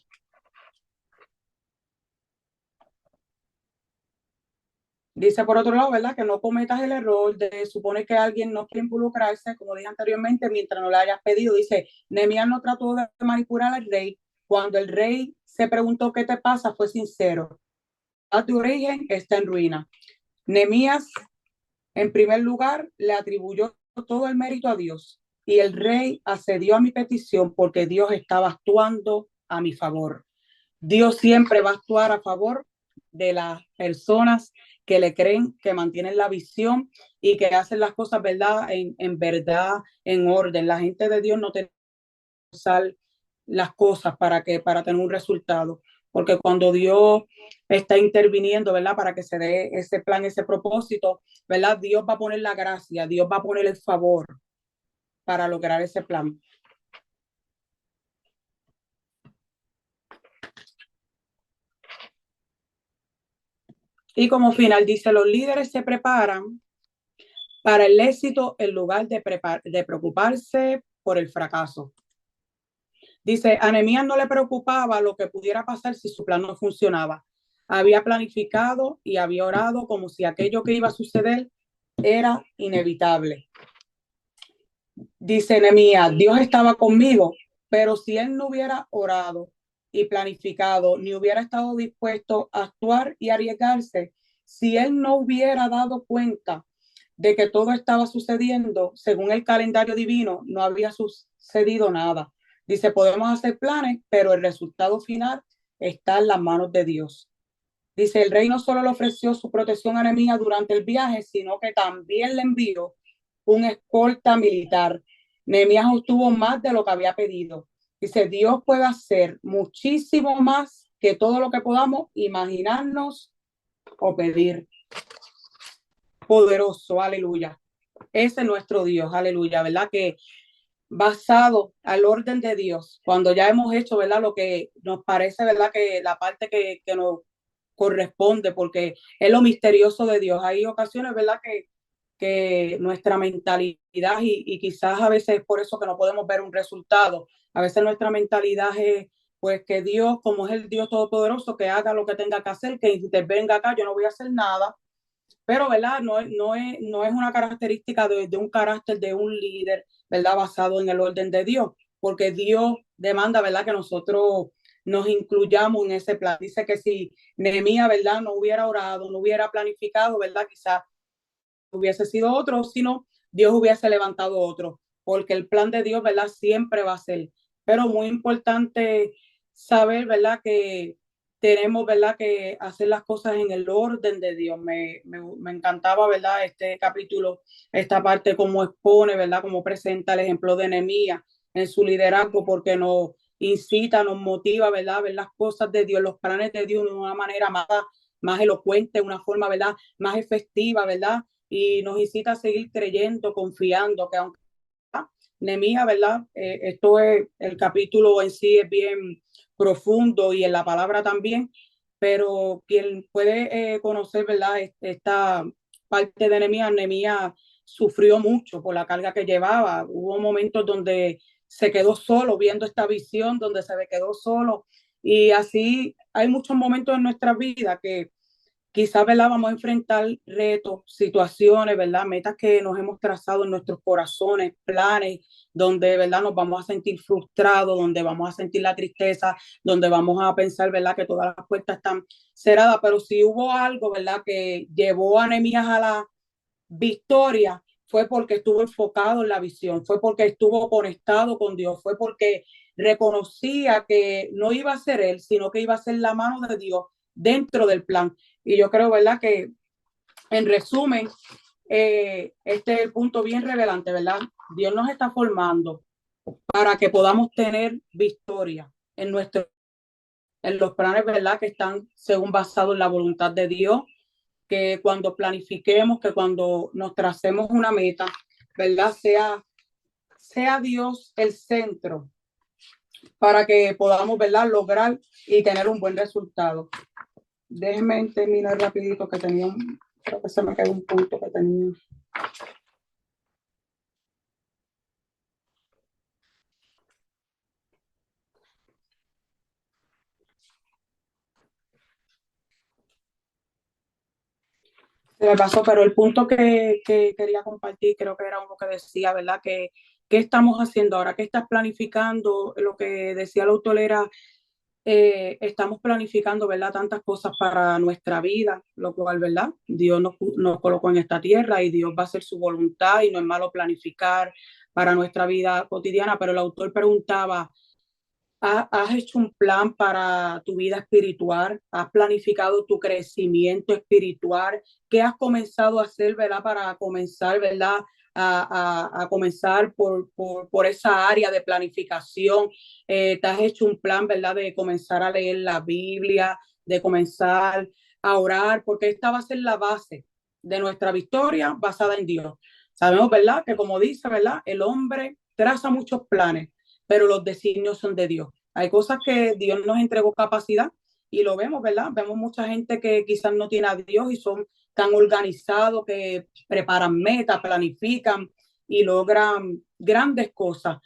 Dice por otro lado, ¿verdad?, que no cometas el error de suponer que alguien no quiere involucrarse, como dije anteriormente, mientras no le hayas pedido. Dice, Nehemías no trató de manipular al rey. Cuando el rey se preguntó qué te pasa, fue sincero. A tu origen está en ruina. Nehemías, en primer lugar, le atribuyó todo el mérito a Dios y el rey accedió a mi petición porque Dios estaba actuando a mi favor. Dios siempre va a actuar a favor de las personas que le creen, que mantienen la visión y que hacen las cosas, ¿verdad?, en verdad, en orden. La gente de Dios no tiene que usar las cosas para tener un resultado, porque cuando Dios está interviniendo, ¿verdad?, para que se dé ese plan, ese propósito, ¿verdad?, Dios va a poner la gracia, Dios va a poner el favor para lograr ese plan. Y como final dice, los líderes se preparan para el éxito en lugar de preocuparse por el fracaso. Dice, a Nehemías no le preocupaba lo que pudiera pasar si su plan no funcionaba. Había planificado y había orado como si aquello que iba a suceder era inevitable. Dice Nehemías, Dios estaba conmigo, pero si él no hubiera orado y planificado, ni hubiera estado dispuesto a actuar y arriesgarse, si él no hubiera dado cuenta de que todo estaba sucediendo según el calendario divino, no había sucedido nada. Dice, podemos hacer planes, pero el resultado final está en las manos de Dios. Dice, el rey no solo le ofreció su protección a Nehemías durante el viaje, sino que también le envió un escolta militar. Nehemías obtuvo más de lo que había pedido. Dice, Dios puede hacer muchísimo más que todo lo que podamos imaginarnos o pedir. Poderoso, aleluya. Ese es nuestro Dios, aleluya, ¿verdad? Que basado al orden de Dios, cuando ya hemos hecho, ¿verdad?, lo que nos parece, ¿verdad?, que la parte que nos corresponde, porque es lo misterioso de Dios. Hay ocasiones, ¿verdad?, que nuestra mentalidad, y quizás a veces es por eso que no podemos ver un resultado, a veces nuestra mentalidad es, pues, que Dios, como es el Dios todopoderoso, que haga lo que tenga que hacer, que intervenga acá, yo no voy a hacer nada. Pero, ¿verdad? No es una característica de un carácter de un líder, ¿verdad? Basado en el orden de Dios, porque Dios demanda, ¿verdad?, que nosotros nos incluyamos en ese plan. Dice que si Nehemías, ¿verdad?, no hubiera orado, no hubiera planificado, ¿verdad?, quizás hubiese sido otro, sino Dios hubiese levantado otro, porque el plan de Dios, ¿verdad?, siempre va a ser. Pero muy importante saber, ¿verdad?, que tenemos, ¿verdad?, que hacer las cosas en el orden de Dios. Me encantaba, ¿verdad?, este capítulo, esta parte, cómo expone, ¿verdad?, cómo presenta el ejemplo de Nehemías en su liderazgo, porque nos incita, nos motiva, ¿verdad?, a ver las cosas de Dios, los planes de Dios de una manera más elocuente, una forma, ¿verdad?, más efectiva, ¿verdad?, y nos incita a seguir creyendo, confiando, que aunque Nehemías, ¿verdad? Esto es, el capítulo en sí es bien profundo y en la palabra también, pero quien puede conocer, ¿verdad?, esta parte de Nehemías sufrió mucho por la carga que llevaba. Hubo momentos donde se quedó solo viendo esta visión, donde se quedó solo, y así hay muchos momentos en nuestra vida que quizás, ¿verdad?, vamos a enfrentar retos, situaciones, ¿verdad?, metas que nos hemos trazado en nuestros corazones, planes, donde, ¿verdad?, nos vamos a sentir frustrados, donde vamos a sentir la tristeza, donde vamos a pensar, ¿verdad?, que todas las puertas están cerradas. Pero si hubo algo, ¿verdad?, que llevó a Nehemías a la victoria, fue porque estuvo enfocado en la visión, fue porque estuvo conectado con Dios, fue porque reconocía que no iba a ser él, sino que iba a ser la mano de Dios dentro del plan. Y yo creo, ¿verdad?, que en resumen, este es el punto bien revelante, ¿verdad? Dios nos está formando para que podamos tener victoria en los planes, ¿verdad?, que están según basados en la voluntad de Dios. que cuando planifiquemos, que cuando nos tracemos una meta, ¿verdad? Sea Dios el centro para que podamos, ¿verdad? Lograr y tener un buen resultado. Déjenme terminar rapidito que creo que se me quedó un punto que tenía. Se me pasó, pero el punto que quería compartir creo que era uno que decía, ¿verdad? ¿Qué estamos haciendo ahora? ¿Qué estás planificando? Lo que decía la autor era, estamos planificando, ¿verdad? Tantas cosas para nuestra vida, lo cual, ¿verdad? Dios nos colocó en esta tierra y Dios va a hacer su voluntad y no es malo planificar para nuestra vida cotidiana, pero el autor preguntaba, ¿has hecho un plan para tu vida espiritual? ¿Has planificado tu crecimiento espiritual? ¿Qué has comenzado a hacer, verdad, para comenzar, verdad, a comenzar por esa área de planificación? ¿Te has hecho un plan, verdad, de comenzar a leer la Biblia, de comenzar a orar? Porque esta va a ser la base de nuestra victoria basada en Dios. Sabemos, verdad, que como dice, verdad, el hombre traza muchos planes, pero los designios son de Dios. Hay cosas que Dios nos entregó capacidad y lo vemos, ¿verdad? Vemos mucha gente que quizás no tiene a Dios y son tan organizados que preparan metas, planifican y logran grandes cosas.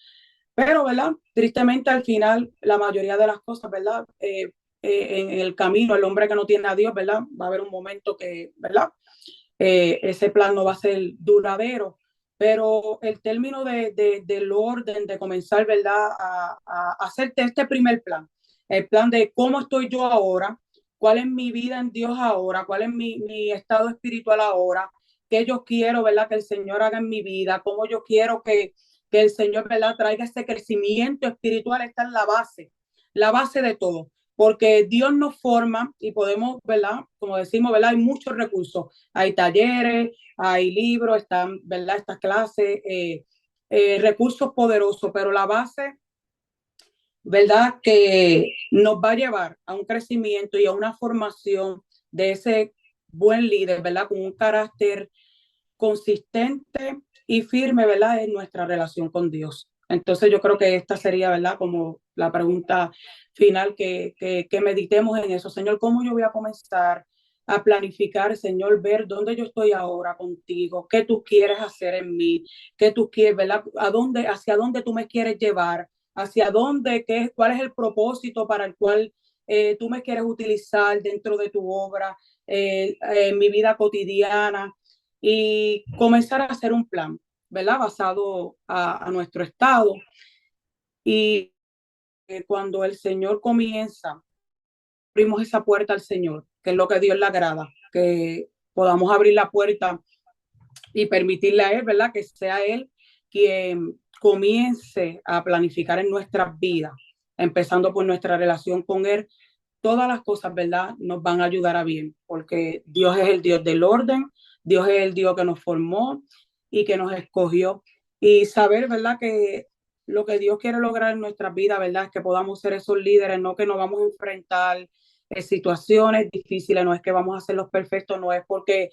Pero, ¿verdad? Tristemente al final, la mayoría de las cosas, ¿verdad? En el camino, el hombre que no tiene a Dios, ¿verdad? Va a haber un momento que, ¿verdad? Ese plan no va a ser duradero, pero el término del orden, de comenzar, ¿verdad? A hacerte este primer plan, el plan de cómo estoy yo ahora, cuál es mi vida en Dios ahora, cuál es mi estado espiritual ahora, qué yo quiero, ¿verdad? Que el Señor haga en mi vida, cómo yo quiero que el Señor, ¿verdad? Traiga ese crecimiento espiritual, está en la base de todo. Porque Dios nos forma y podemos, ¿verdad? Como decimos, ¿verdad? Hay muchos recursos, hay talleres, hay libros, están, ¿verdad? Estas clases, recursos poderosos, pero la base, ¿verdad? Que nos va a llevar a un crecimiento y a una formación de ese buen líder, ¿verdad? Con un carácter consistente y firme, ¿verdad? En nuestra relación con Dios. Entonces yo creo que esta sería, ¿verdad? Como la pregunta final, que meditemos en eso. Señor, ¿cómo yo voy a comenzar a planificar, Señor, ver dónde yo estoy ahora contigo, qué tú quieres hacer en mí, qué tú quieres, ¿verdad? Hacia dónde tú me quieres llevar, hacia dónde, cuál es el propósito para el cual tú me quieres utilizar dentro de tu obra, en mi vida cotidiana y comenzar a hacer un plan, ¿verdad? Basado a nuestro estado. Y cuando el Señor comienza, abrimos esa puerta al Señor, que es lo que Dios le agrada, que podamos abrir la puerta y permitirle a Él, ¿verdad? Que sea Él quien comience a planificar en nuestras vidas, empezando por nuestra relación con Él. Todas las cosas, ¿verdad? Nos van a ayudar a bien, porque Dios es el Dios del orden, Dios es el Dios que nos formó y que nos escogió. Y saber, ¿verdad? Que lo que Dios quiere lograr en nuestras vidas, ¿verdad? Es que podamos ser esos líderes, no que nos vamos a enfrentar situaciones difíciles, no es que vamos a ser los perfectos, no es porque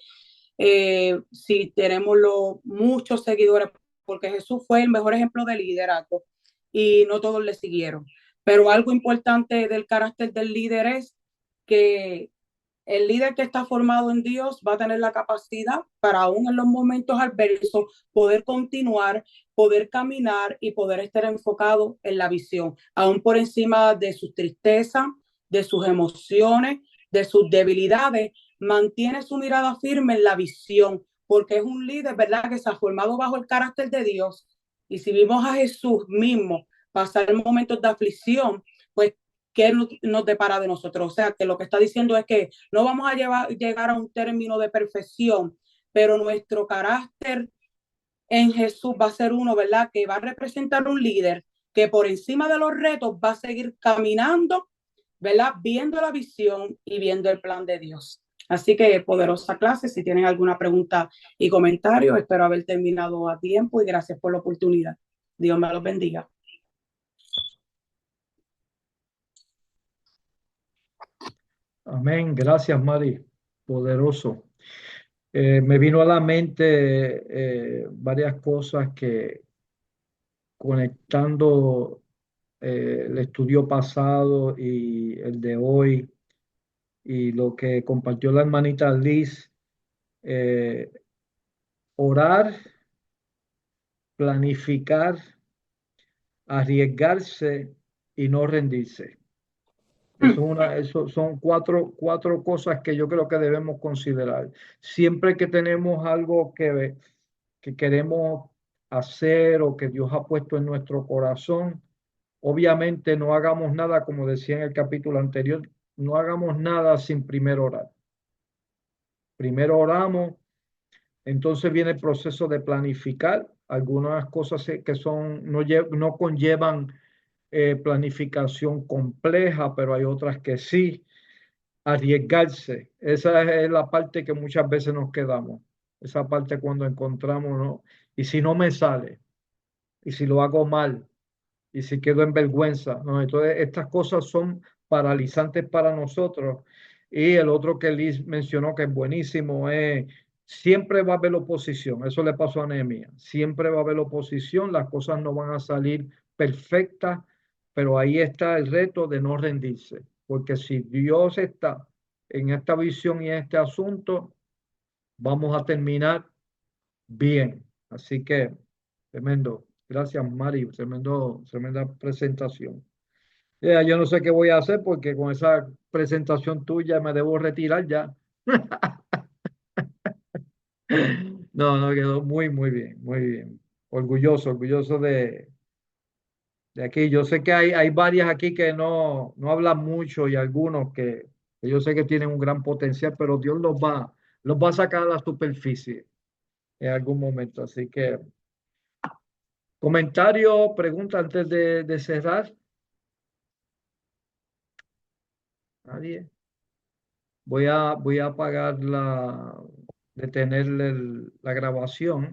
si tenemos muchos seguidores, porque Jesús fue el mejor ejemplo de liderazgo y no todos le siguieron. Pero algo importante del carácter del líder es que el líder que está formado en Dios va a tener la capacidad para aún en los momentos adversos poder continuar, poder caminar y poder estar enfocado en la visión, aún por encima de sus tristezas, de sus emociones, de sus debilidades, mantiene su mirada firme en la visión, porque es un líder, ¿verdad?, que se ha formado bajo el carácter de Dios. Y si vimos a Jesús mismo pasar momentos de aflicción, pues ¿qué nos depara de nosotros? O sea, que lo que está diciendo es que no vamos a llegar a un término de perfección, pero nuestro carácter en Jesús va a ser uno, ¿verdad? Que va a representar un líder que por encima de los retos va a seguir caminando, ¿verdad? Viendo la visión y viendo el plan de Dios. Así que poderosa clase, si tienen alguna pregunta y comentario, espero haber terminado a tiempo y gracias por la oportunidad. Dios me los bendiga. Amén. Gracias, Mari. Poderoso. Me vino a la mente varias cosas que conectando el estudio pasado y el de hoy y lo que compartió la hermanita Liz, eh, orar, planificar, arriesgarse y no rendirse. Eso son cuatro cosas que yo creo que debemos considerar. Siempre que tenemos algo que queremos hacer o que Dios ha puesto en nuestro corazón, obviamente no hagamos nada, como decía en el capítulo anterior, no hagamos nada sin primero orar. Primero oramos, entonces viene el proceso de planificar. Algunas cosas que no conllevan planificación compleja, pero hay otras que sí. Arriesgarse, esa es la parte que muchas veces nos quedamos. Esa parte cuando encontramos, ¿no? Y si no me sale, y si lo hago mal, y si quedo en vergüenza, ¿no? Entonces, estas cosas son paralizantes para nosotros. Y el otro que Liz mencionó que es buenísimo es, siempre va a haber oposición. Eso le pasó a Nehemías. Siempre va a haber oposición, las cosas no van a salir perfectas, pero ahí está el reto de no rendirse. Porque si Dios está en esta visión y en este asunto, vamos a terminar bien. Así que, tremendo. Gracias, Mari. Tremenda presentación. Yo no sé qué voy a hacer porque con esa presentación tuya me debo retirar ya. No, no, quedó muy, muy bien, muy bien. Orgulloso de aquí. Yo sé que hay varias aquí que no hablan mucho y algunos que yo sé que tienen un gran potencial, pero Dios los va a sacar a la superficie en algún momento. Así que, comentario, pregunta antes de cerrar. Nadie. Voy a apagar detener la grabación.